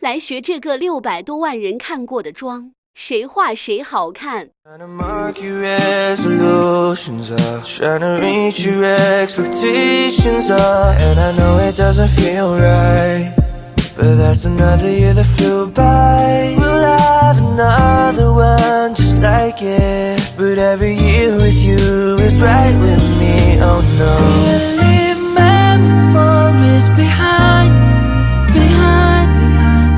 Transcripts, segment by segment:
来学这个600多万人看过的妆，谁画谁好看。But that's another year that flew by. We'll have another one just like it. But every year with you is right with me, oh no. We'll leave memories behind.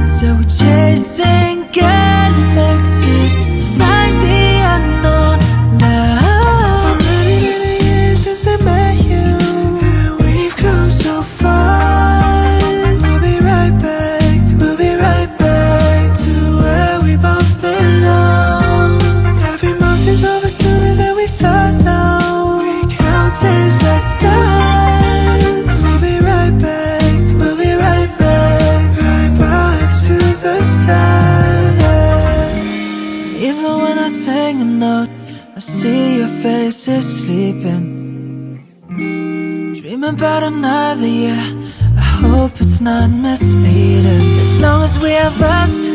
So we're chasing galaxies to find the unknown love. Already been a year since I met you, and we've come so far. I see your face is sleeping, dreaming about another year. I hope it's not misleading. As long as we have us,